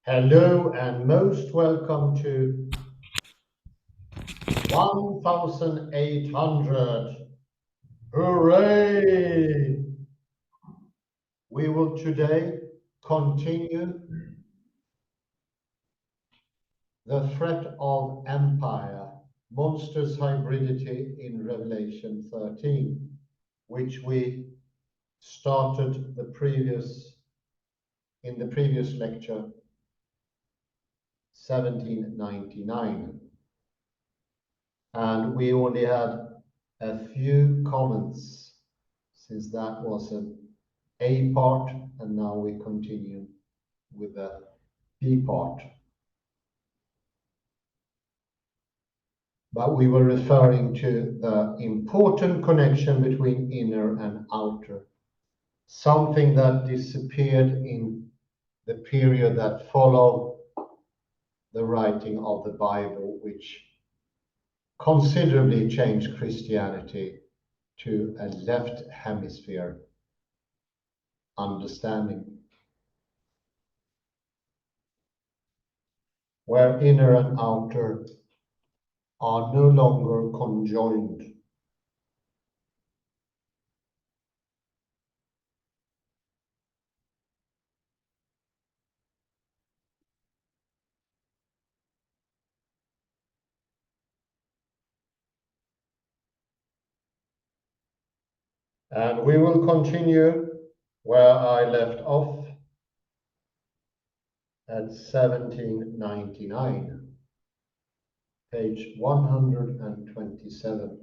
Hello and most welcome to 1800. Hooray! We will today continue the threat of empire, Monstrous hybridity in Revelation 13, which we started in the previous lecture, 1799. And we only had a few comments since that was an A part, and now we continue with the B part. But we were referring to the important connection between inner and outer, something that disappeared in the period that followed the writing of the Bible, which considerably changed Christianity to a left hemisphere understanding, where inner and outer are no longer conjoined. And we will continue where I left off at 1799, page 127.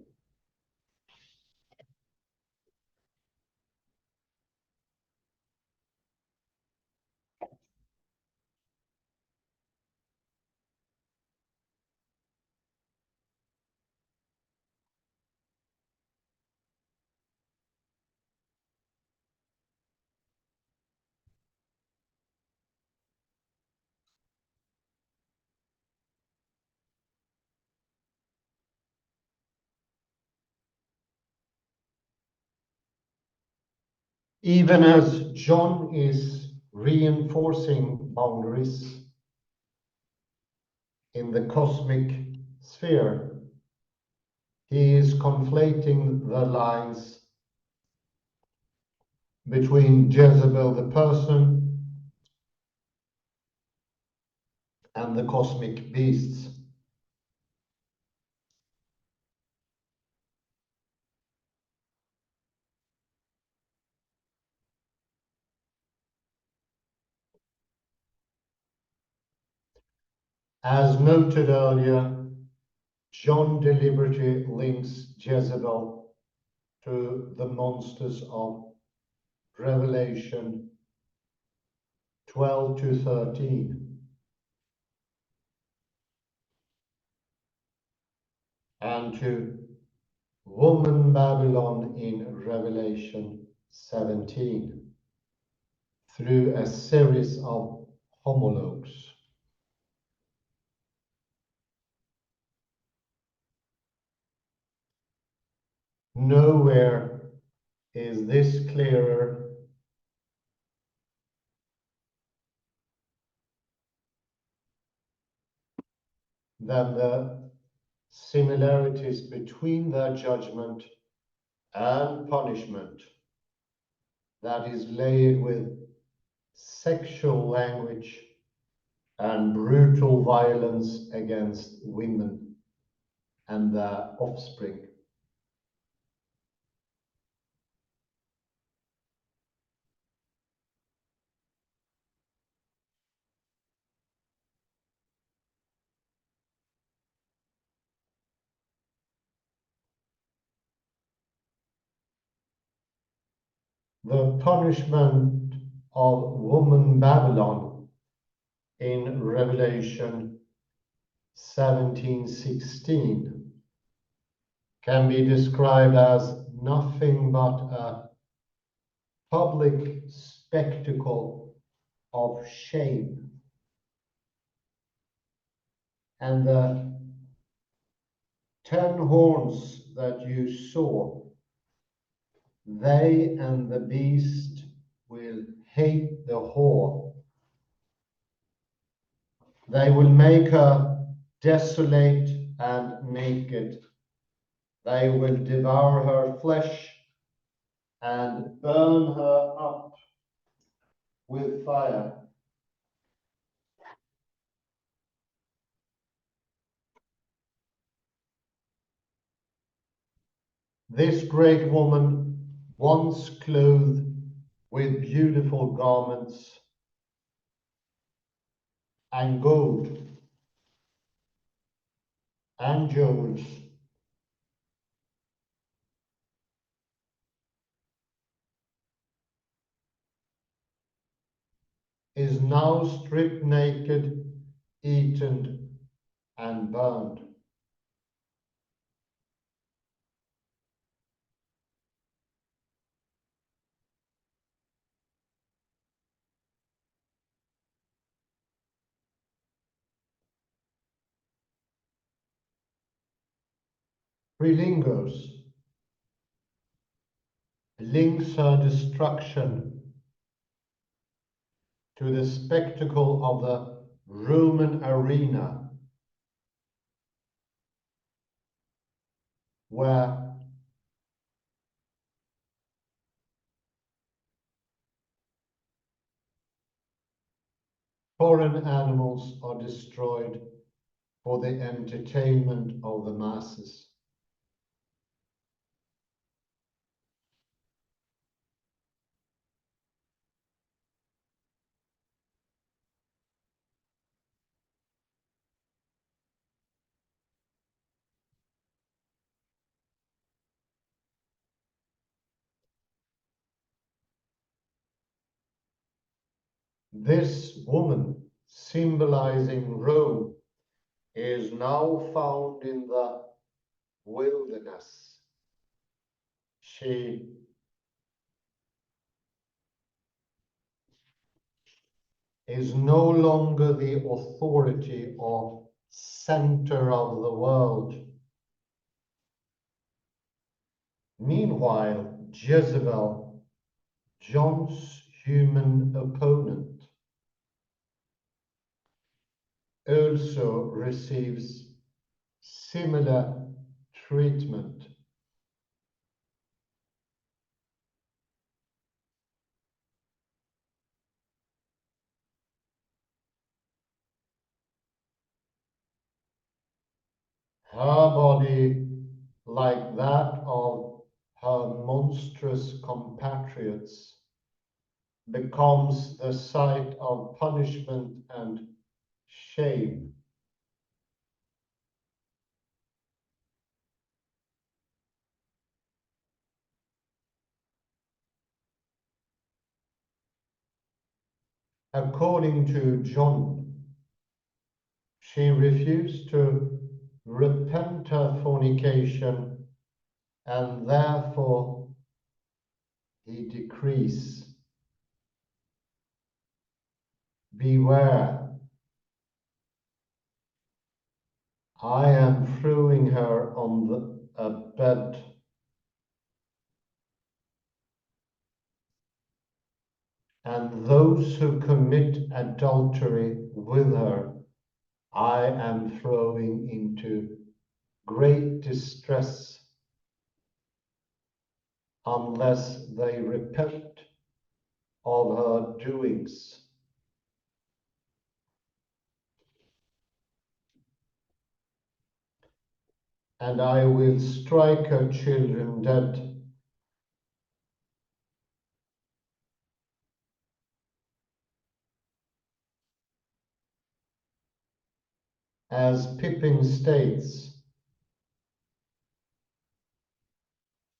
Even as John is reinforcing boundaries in the cosmic sphere, he is conflating the lines between Jezebel the person and the cosmic beasts. As noted earlier, John deliberately links Jezebel to the monsters of Revelation 12 to 13 and to woman Babylon in Revelation 17 through a series of homologues. Nowhere is this clearer than the similarities between their judgment and punishment that is layered with sexual language and brutal violence against women and their offspring. The punishment of woman Babylon in Revelation 17:16 can be described as nothing but a public spectacle of shame. And the 10 horns that you saw, they and the beast will hate the whore, They will make her desolate and naked. They will devour her flesh and burn her up with fire. This great woman, once clothed with beautiful garments and gold and jewels, is now stripped naked, eaten, and burned. Prilingos links her destruction to the spectacle of the Roman arena, where foreign animals are destroyed for the entertainment of the masses. This woman, symbolizing Rome, is now found in the wilderness. She is no longer the authority or center of the world. Meanwhile, Jezebel, John's human opponent, also receives similar treatment. Her body, like that of her monstrous compatriots, becomes the site of punishment and shame. According to John, she refused to repent her fornication, and therefore he decrees, beware, I am throwing her on a bed, and those who commit adultery with her I am throwing into great distress unless they repent of her doings. And I will strike her children dead, as Pippin states,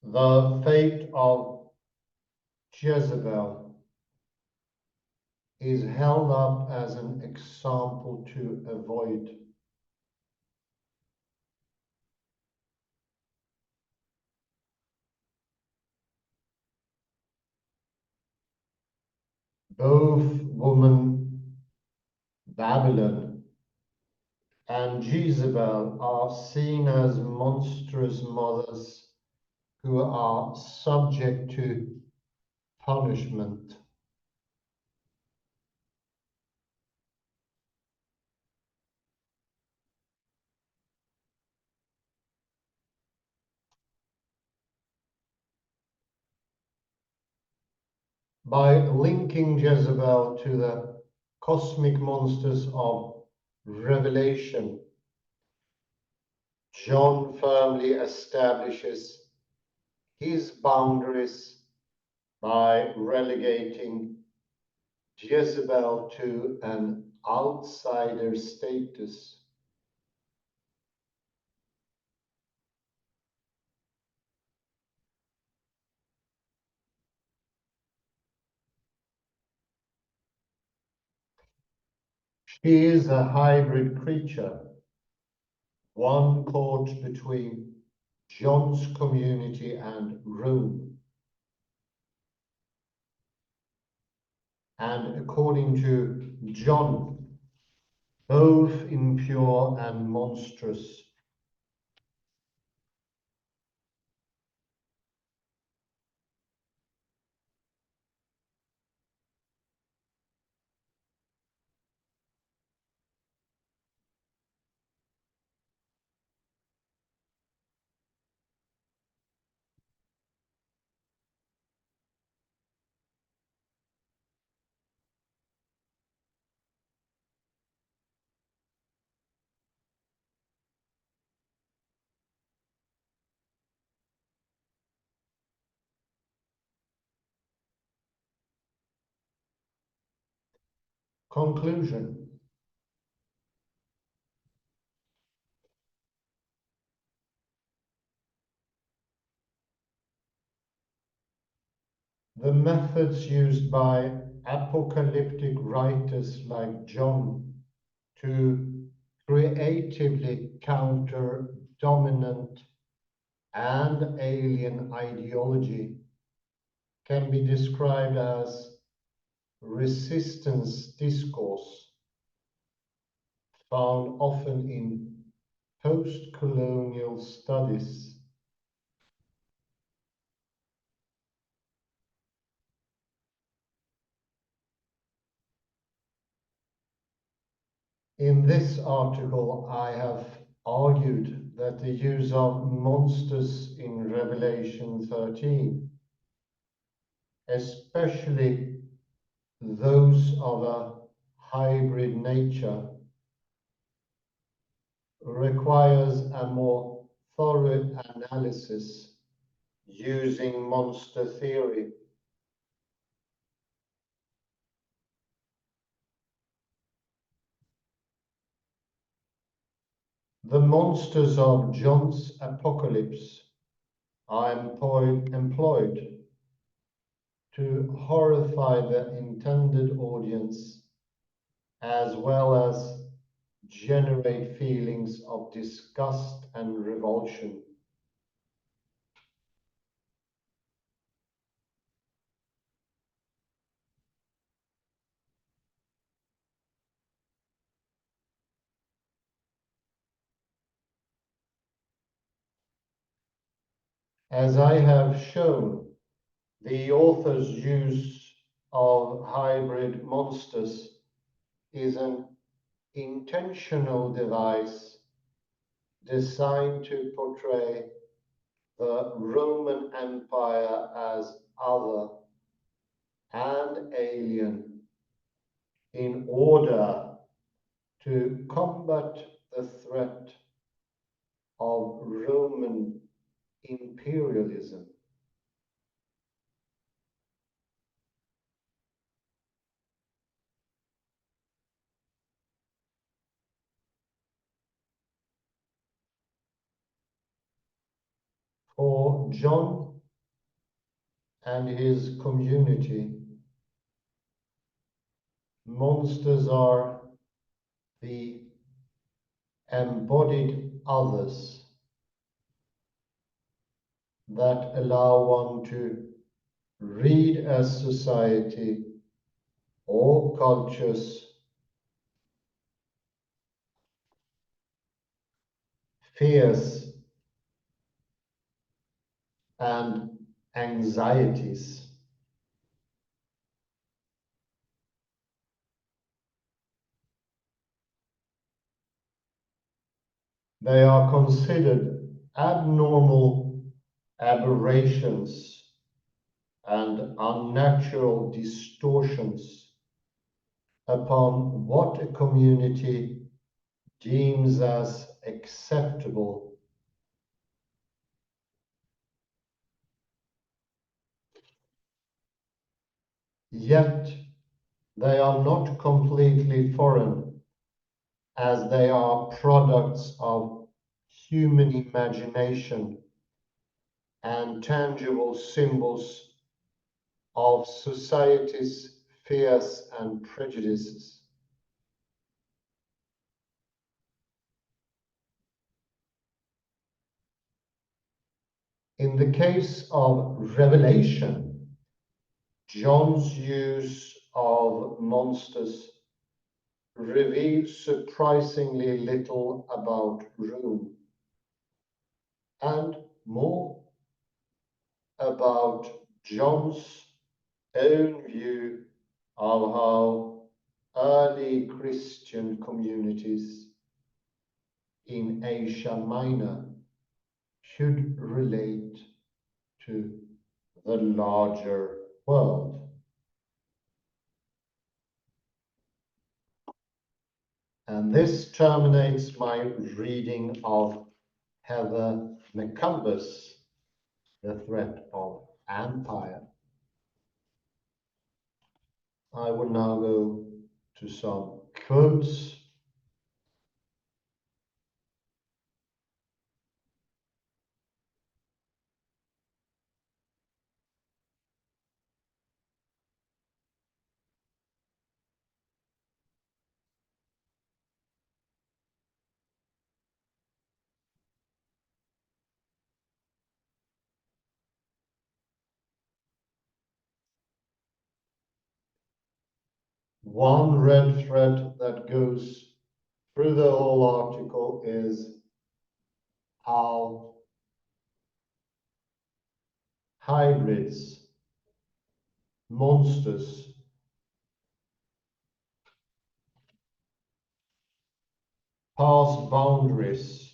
the fate of Jezebel is held up as an example to avoid. Both woman Babylon and Jezebel are seen as monstrous mothers who are subject to punishment. By linking Jezebel to the cosmic monsters of Revelation, John firmly establishes his boundaries by relegating Jezebel to an outsider status. She is a hybrid creature, one caught between John's community and Rome. And according to John, both impure and monstrous. Conclusion. The methods used by apocalyptic writers like John to creatively counter dominant and alien ideology can be described as resistance discourse, found often in post-colonial studies. In this article, I have argued that the use of monsters in Revelation 13, especially those of a hybrid nature, requires a more thorough analysis using monster theory. The monsters of John's apocalypse are employed to horrify the intended audience as well as generate feelings of disgust and revulsion. As I have shown, the author's use of hybrid monsters is an intentional device designed to portray the Roman Empire as other and alien in order to combat the threat of Roman imperialism. For John and his community, monsters are the embodied others that allow one to read a society or culture's fears and anxieties. They are considered abnormal aberrations and unnatural distortions upon what a community deems as acceptable. Yet they are not completely foreign, as they are products of human imagination and tangible symbols of society's fears and prejudices. In the case of Revelation, John's use of monsters reveals surprisingly little about Rome and more about John's own view of how early Christian communities in Asia Minor should relate to the larger world. And this terminates my reading of Heather Macumber's The Threat of Empire. I will now go to some quotes. One red thread that goes through the whole article is how hybrids, monsters, pass boundaries.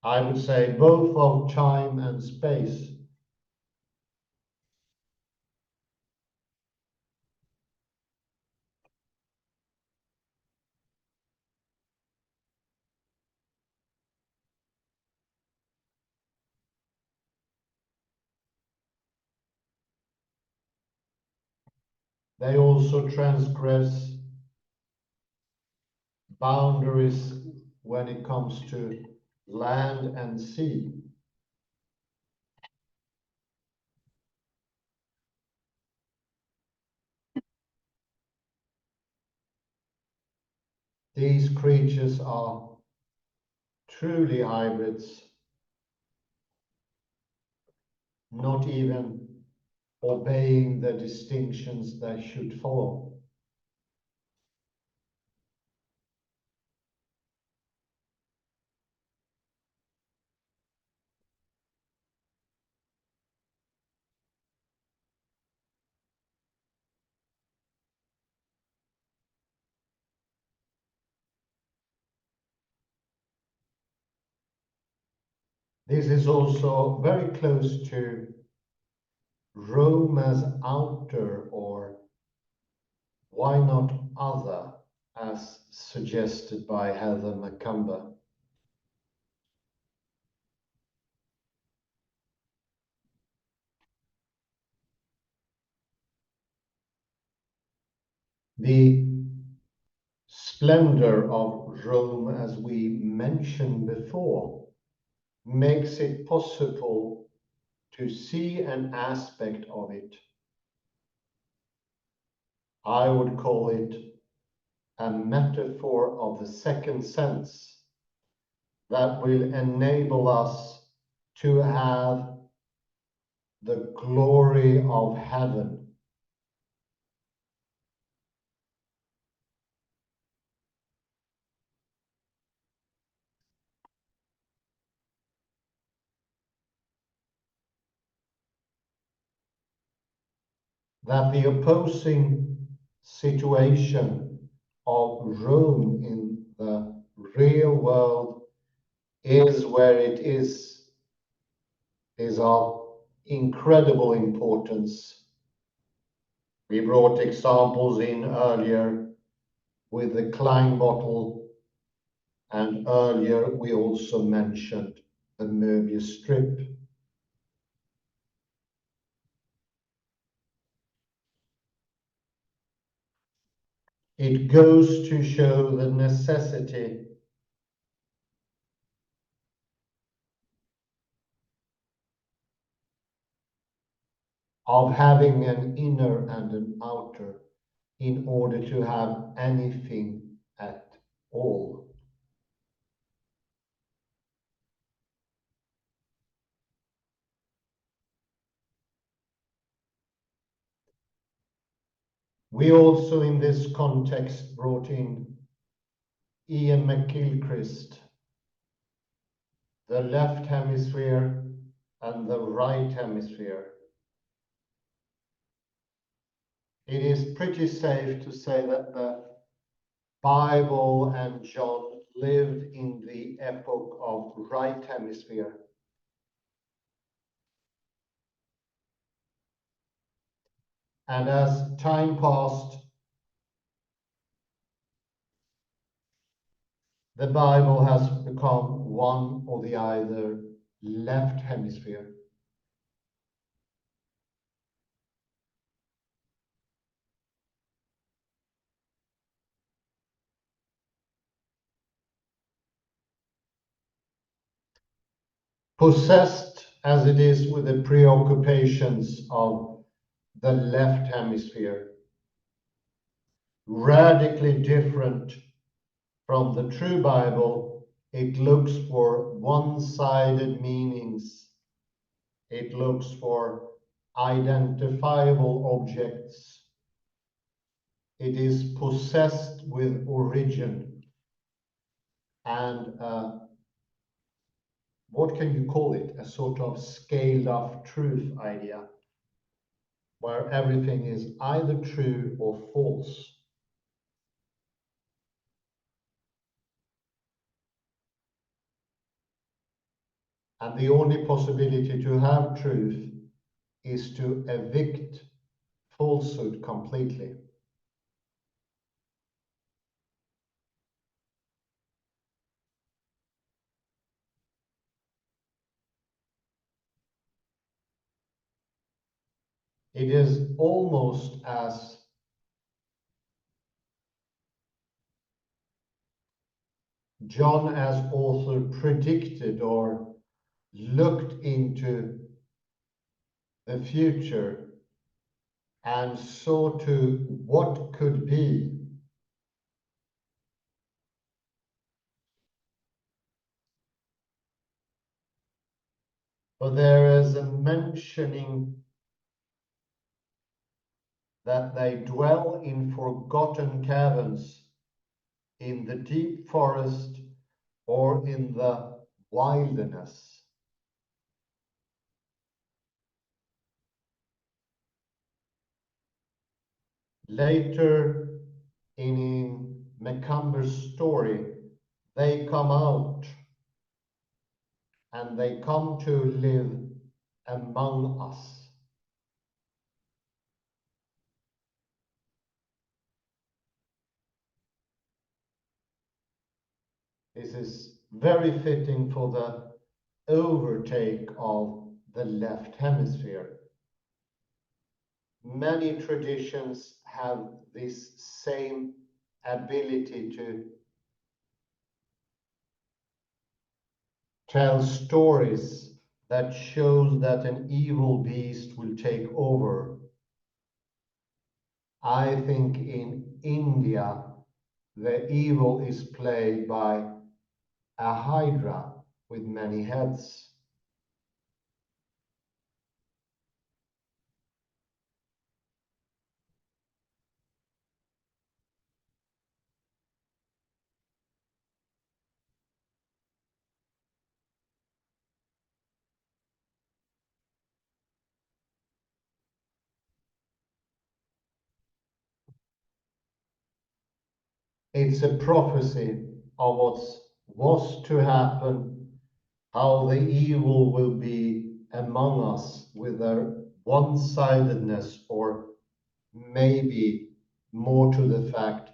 I would say both of time and space. They also transgress boundaries when it comes to land and sea. These creatures are truly hybrids, not even obeying the distinctions they should follow. This is also very close to Rome as outer, or why not other, as suggested by Heather Macumber. The splendor of Rome, as we mentioned before, makes it possible to see an aspect of it. I would call it a metaphor of the second sense that will enable us to have the glory of heaven. That the opposing situation of Rome in the real world is where it is of incredible importance. We brought examples in earlier with the Klein bottle, and earlier we also mentioned the Möbius strip. It goes to show the necessity of having an inner and an outer in order to have anything at all. We also in this context brought in Ian McGilchrist, the left hemisphere and the right hemisphere. It is pretty safe to say that the Bible and John lived in the epoch of right hemisphere. And as time passed, the Bible has become one or the other left hemisphere. Possessed as it is with the preoccupations of the left hemisphere, radically different from the true Bible. It looks for one-sided meanings. It looks for identifiable objects. It is possessed with origin and what can you call it? A sort of scaled up truth idea, where everything is either true or false. And the only possibility to have truth is to evict falsehood completely. It is almost as John as author predicted or looked into the future and saw to what could be. For there is a mentioning that they dwell in forgotten caverns, in the deep forest, or in the wilderness. Later in Macumber's story, they come out and they come to live among us. This is very fitting for the overtake of the left hemisphere. Many traditions have this same ability to tell stories that shows that an evil beast will take over. I think in India, the evil is played by a hydra with many heads. It's a prophecy of what was to happen, how the evil will be among us with their one-sidedness, or maybe more to the fact,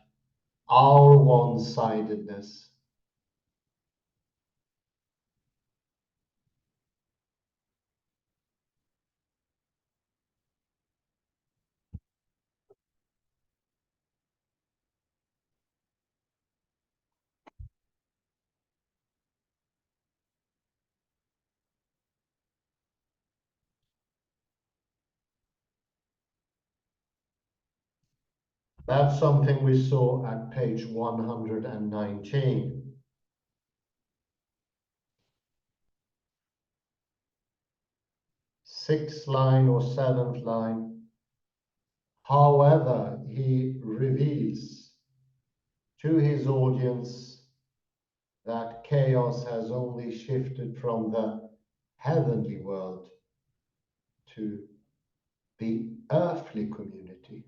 our one-sidedness. That's something we saw at page 119. Sixth line or seventh line. However, he reveals to his audience that chaos has only shifted from the heavenly world to the earthly community.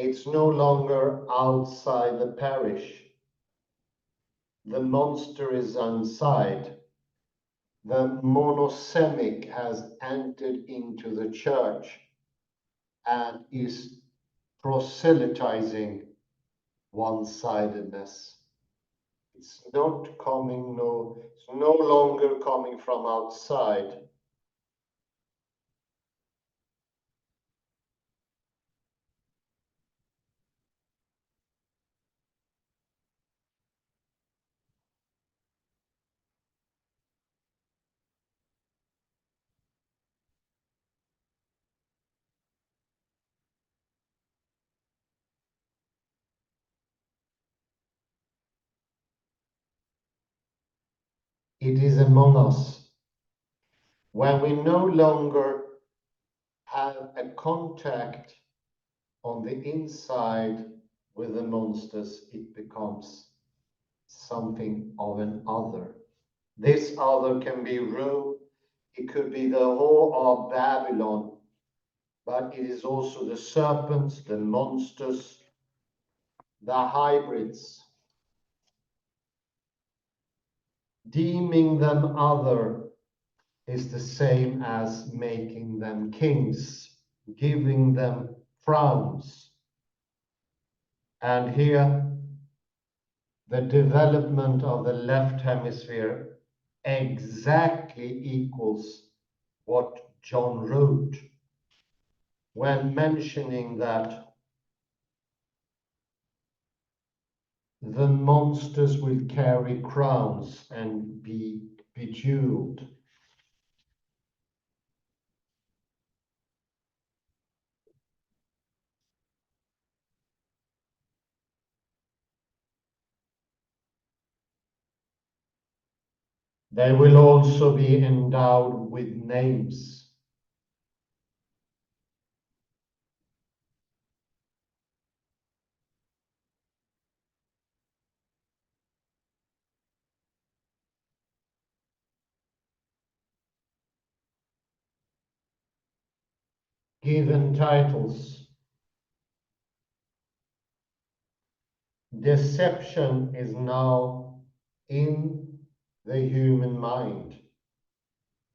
It's no longer outside the parish. The monster is inside. The monosemic has entered into the church and is proselytizing one-sidedness. It's no longer coming from outside. It is among us. When we no longer have a contact on the inside with the monsters, it becomes something of an other. This other can be Rome, it could be the whole of Babylon, but it is also the serpents, the monsters, the hybrids. Deeming them other is the same as making them kings, giving them crowns. And here, the development of the left hemisphere exactly equals what John wrote when mentioning that the monsters will carry crowns and be bejeweled. They will also be endowed with names. Given titles. Deception is now in the human mind,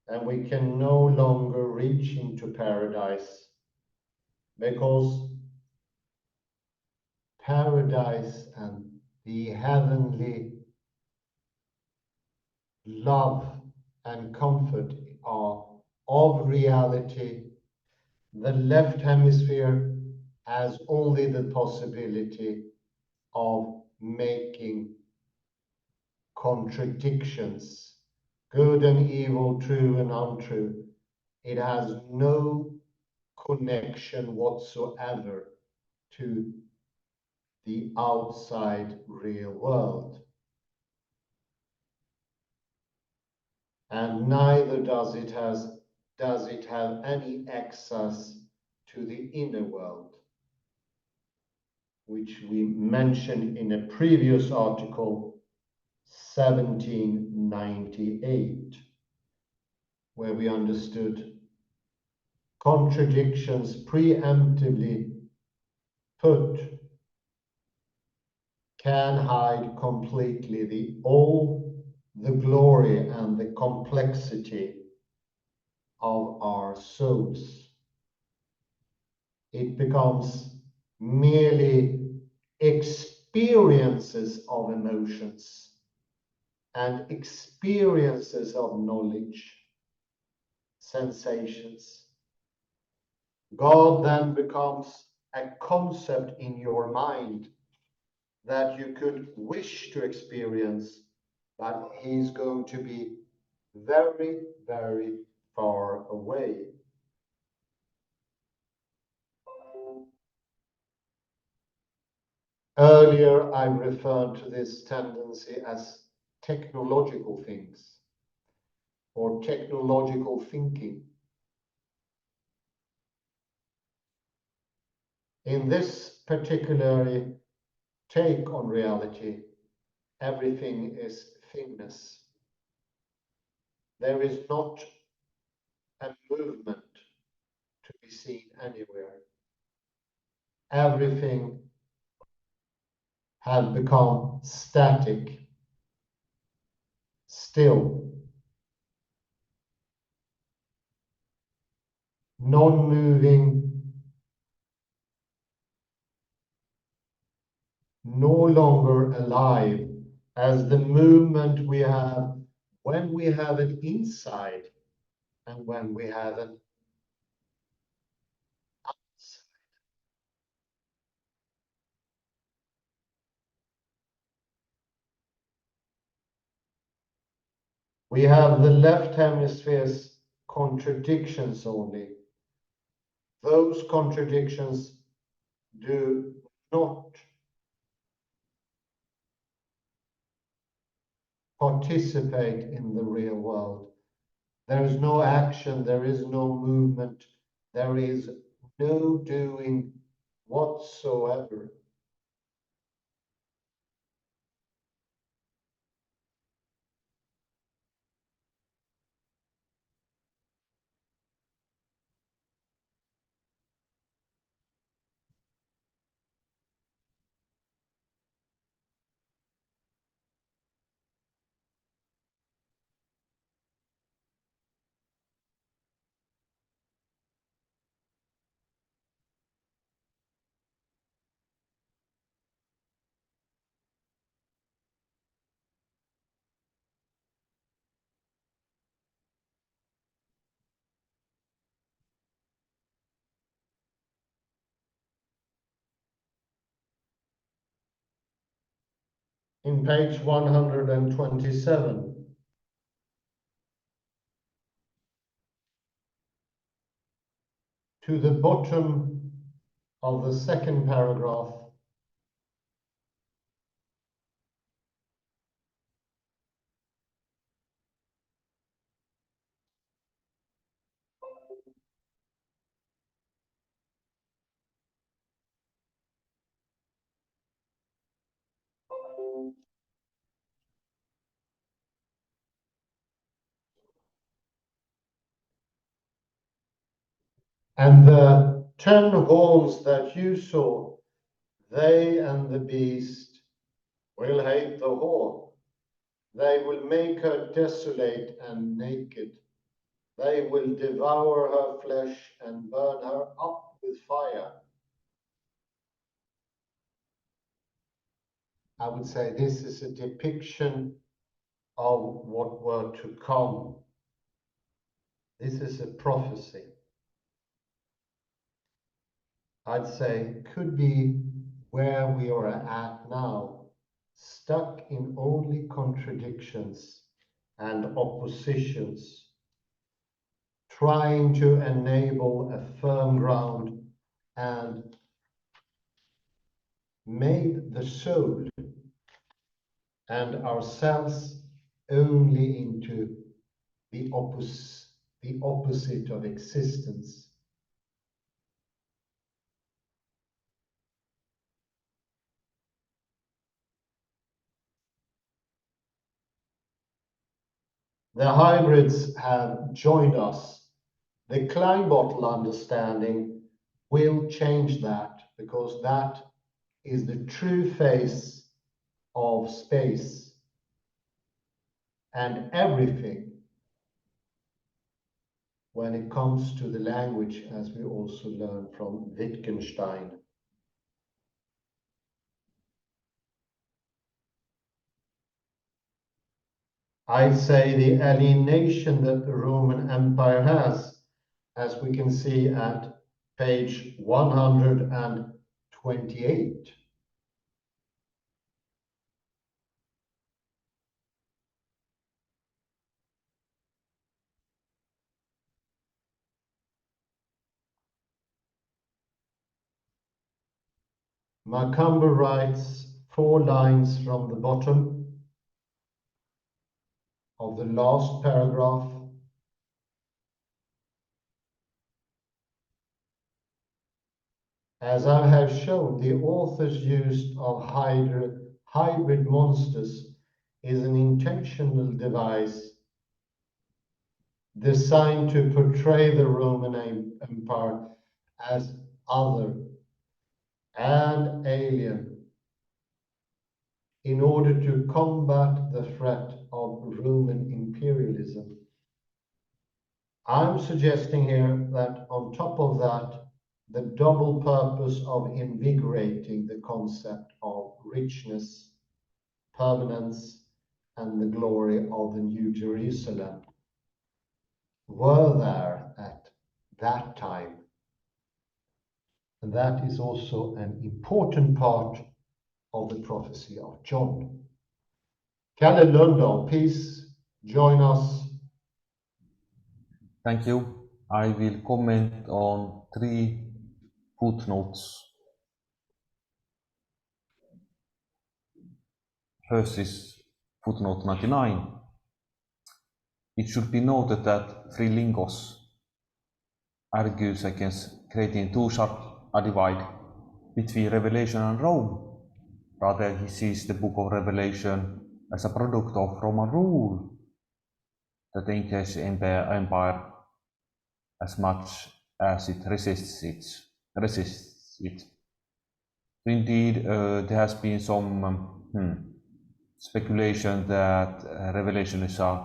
and we can no longer reach into paradise, because paradise and the heavenly love and comfort are of reality. The left hemisphere has only the possibility of making contradictions, good and evil, true and untrue. It has no connection whatsoever to the outside real world. And neither does it have any access to the inner world, which we mentioned in a previous article, 1798, where we understood contradictions preemptively put can hide completely all the glory and the complexity of our souls. It becomes merely experiences of emotions and experiences of knowledge, sensations. God then becomes a concept in your mind that you could wish to experience, but he's going to be very, very far away. Earlier, I referred to this tendency as technological things or technological thinking. In this particular take on reality, everything is thingness. There is not a movement to be seen anywhere. Everything has become static, still, non-moving, no longer alive, as the movement we have when we have an inside and when we have an outside. We have the left hemisphere's contradictions only. Those contradictions do not participate in the real world. There is no action, there is no movement, there is no doing whatsoever. In page 127, to the bottom of the second paragraph, and the 10 horns that you saw, they and the beast will hate the whore. They will make her desolate and naked. They will devour her flesh and burn her up with fire. I would say this is a depiction of what were to come. This is a prophecy. I'd say could be where we are at now, stuck in only contradictions and oppositions, trying to enable a firm ground and made the soul and ourselves only into the opposite of existence. The hybrids have joined us. The Klein bottle understanding will change that, because that is the true face of space and everything when it comes to the language, as we also learn from Wittgenstein. I'd say the alienation that the Roman Empire has, as we can see at page 128. Macumber writes 4 lines from the bottom of the last paragraph. As I have shown, the author's use of hybrid monsters is an intentional device designed to portray the Roman Empire as other and alien in order to combat the threat of Roman imperialism. I'm suggesting here that on top of that, the double purpose of invigorating the concept of richness, permanence, and the glory of the New Jerusalem were there at that time. And that is also an important part of the prophecy of John. Kalle Lundahl, please join us. Thank you. I will comment on 3 footnotes. First is footnote 99. It should be noted that Frilingos argues against creating too sharp a divide between Revelation and Rome. Rather, he sees the book of Revelation as a product of Roman rule that engages the empire as much as it resists it. Indeed, there has been some speculation that Revelation is a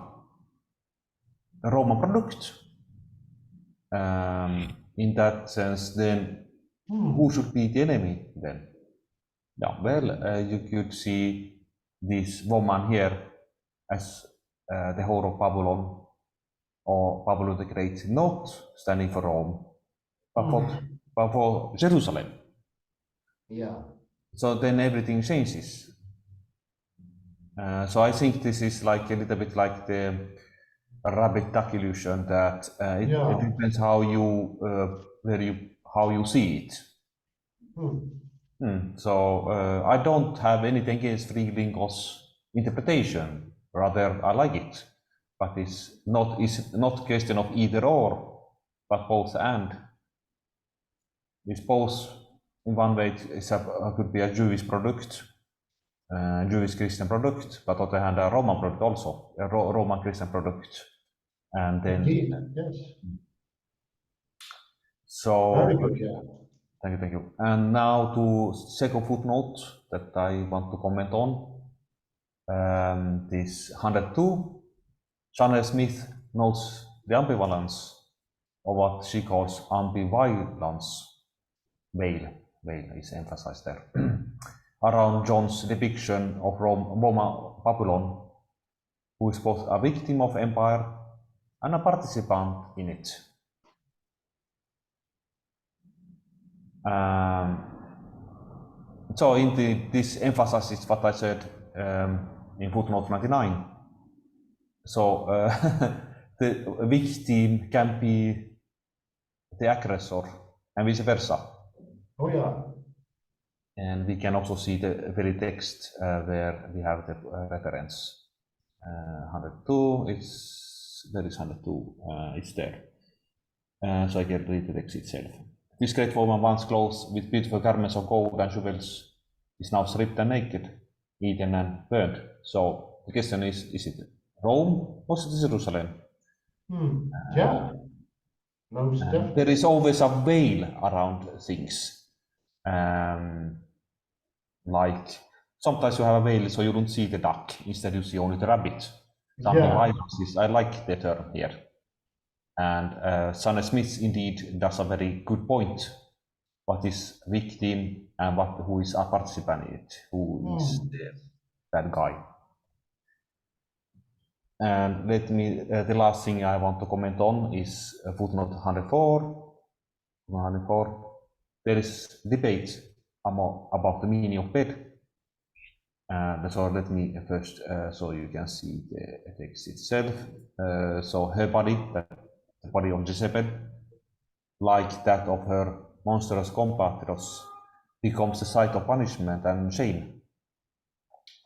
Roman product. In that sense, then who should be the enemy then? Yeah, well, you could see this woman here as the whore of Babylon, or Babylon the Great, not standing for Rome, but for Jerusalem. Yeah. So then everything changes. So I think this is like a little bit like the rabbit duck illusion, that it depends how you see it. So I don't have anything against Frilingos' interpretation. Rather, I like it, but it's not question of either or, but both and. It's both. In one way, it could be a Jewish product, Jewish Christian product, but on the other hand, a Roman product also, a Roman Christian product, and then. Indeed, yes. So. Very good, yeah. Thank you. And now to second footnote that I want to comment on. This 102. Chanel Smith notes the ambivalence of what she calls ambivalence. Veil is emphasized there. Around John's depiction of Roman Babylon, who is both a victim of empire and a participant in it. So this emphasizes what I said in footnote 99. So the victim can be the aggressor and vice versa. Oh yeah. And we can also see the very text where we have the reference. 102, there is 102, it's there. So I can read the text itself. This great woman, once clothed with beautiful garments of gold and jewels, is now stripped and naked, eaten and burned. So the question is it Rome or is it Jerusalem? Yeah, most definitely. There is always a veil around things. Like sometimes you have a whale, so you don't see the duck. Instead, you see only the rabbit. Something like this. I like the term here. And Sanne Smith indeed does a very good point. What is victim and who is a participant in it? Who is the bad guy? And let me, the last thing I want to comment on is footnote 104. 104. There is debate about the meaning of bed. So let me first, so you can see the text itself. So her body, the body of Jezebel, like that of her monstrous compatriots, becomes the site of punishment and shame.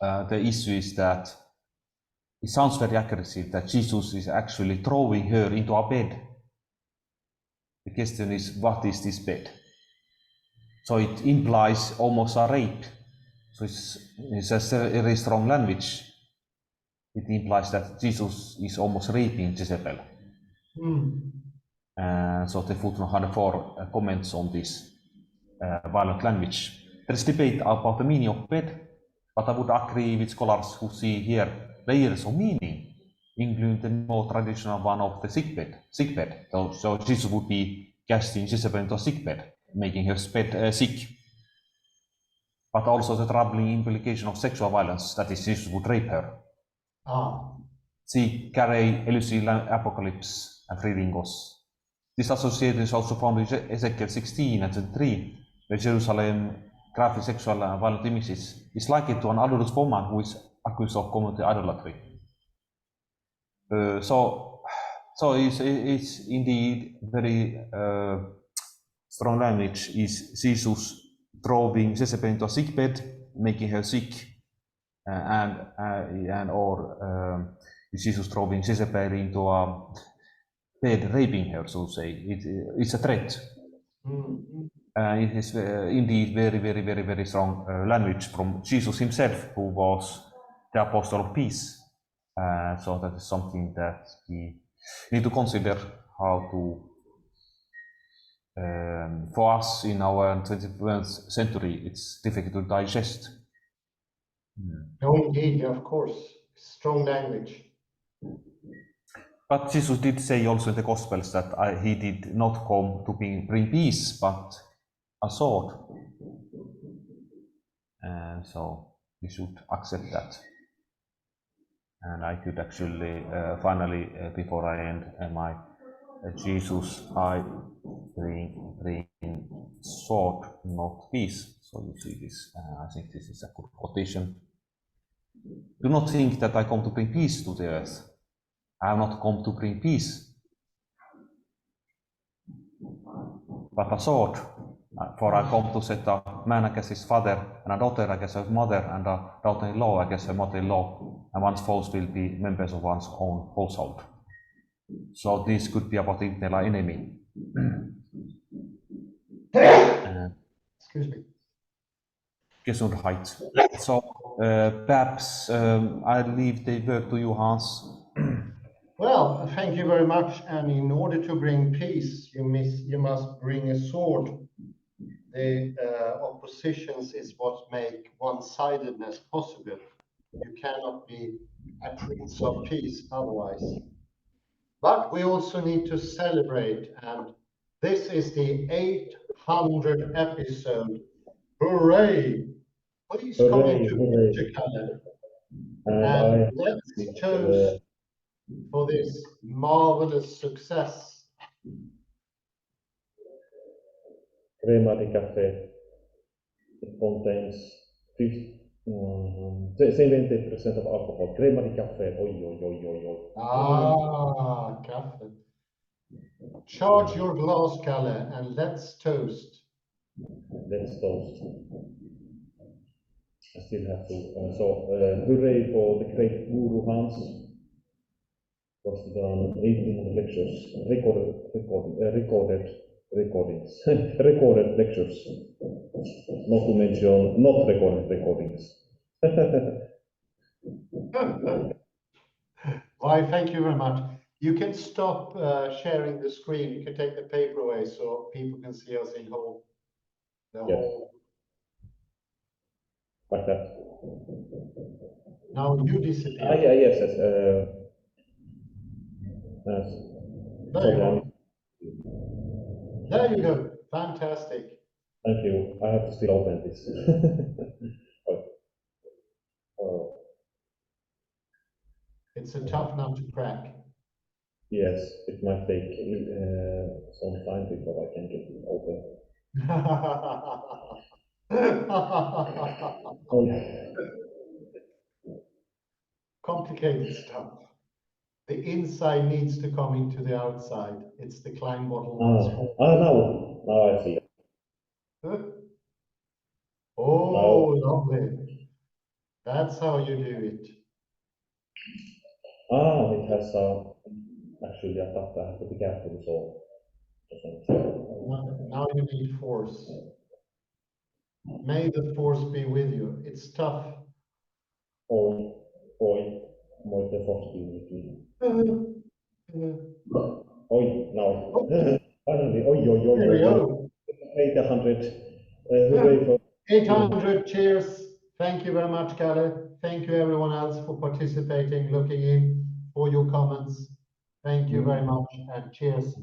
The issue is that it sounds very aggressive that Jesus is actually throwing her into a bed. The question is, what is this bed? So it implies almost a rape. So it's a very strong language. It implies that Jesus is almost raping Jezebel. So the footnote 104 comments on this violent language. There is debate about the meaning of bed, but I would agree with scholars who see here layers of meaning, including the more traditional one of the sick bed. So Jesus would be casting Jezebel into a sick bed, making her sick. But also the troubling implication of sexual violence, that is, Jesus would rape her. See Carey, elusive apocalypse, and free lingos. This association is also found in Ezekiel 16 and 23, where Jerusalem graphic sexual and violent images is likened to an adulterous woman who is accused of committing idolatry. So it's indeed very strong language. Is Jesus throwing Jezebel into a sick bed, making her sick, or is Jesus throwing Jezebel into a bed, raping her, so to say? It's a threat. It is indeed very, very, very, very strong language from Jesus himself, who was the apostle of peace. So that is something that we need to consider how to, for us in our 21st century, it's difficult to digest. No, indeed, of course, strong language. But Jesus did say also in the Gospels that he did not come to bring peace, but a sword. And so we should accept that. And I could actually, finally, before I end my Jesus, I bring sword, not peace. So you see this, I think this is a good quotation. Do not think that I come to bring peace to the earth. I have not come to bring peace, but a sword. For I come to set a man against his father, and a daughter against her mother, and a daughter-in-law against her mother-in-law, and one's foes will be members of one's own household. So this could be about the internal enemy. Excuse me. Gesundheit. So perhaps I'll leave the word to you, Hans. Well, thank you very much. And in order to bring peace, you must bring a sword. The oppositions is what make one-sidedness possible. You cannot be a prince of peace otherwise. But we also need to celebrate, and this is the 800th episode. Hooray! Please come into picture, Kalle. And let's toast for this marvelous success. Crema di caffè. It contains 70% of alcohol. Crema di caffè. Oi, oi, oi, oi, oi. Ah, kaffe. Charge your glass, Kalle, and let's toast. Let's toast. I still have to. Hooray for the great guru Hans. Was done 18 lectures, recorded recordings, recorded lectures, not to mention not recorded recordings. Why, thank you very much. You can stop sharing the screen. You can take the paper away so people can see us in whole. Yes. like that. Now you disappear. Yeah, yes, yes. Yes. There Sorry, you go. There you go. Fantastic. thank you. I have to still open this. It's a tough nut to crack. Yes, it might take some time before I can get it open. Oh, Complicated stuff. The inside needs to come into the outside. It's the Klein bottle that's now I see. Oh, lovely. That's how you do it. It has actually I thought I have to be careful, so Now you need force. May the force be with you. It's tough. more the possibility. Now finally, There we go. 800. Hooray for 800, cheers. Thank you very much, Kalle. Thank you everyone else for participating, looking in, for your comments. Thank you very much and cheers.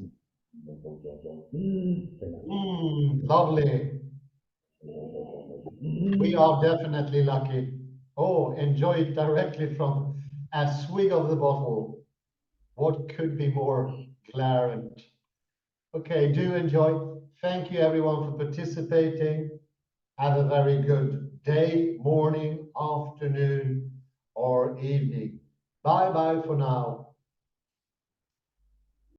Lovely. We are definitely lucky. Oh, enjoy it directly from a swig of the bottle. What could be more glaring? Okay, do enjoy. Thank you everyone for participating. Have a very good day, morning, afternoon, or evening. Bye bye for now.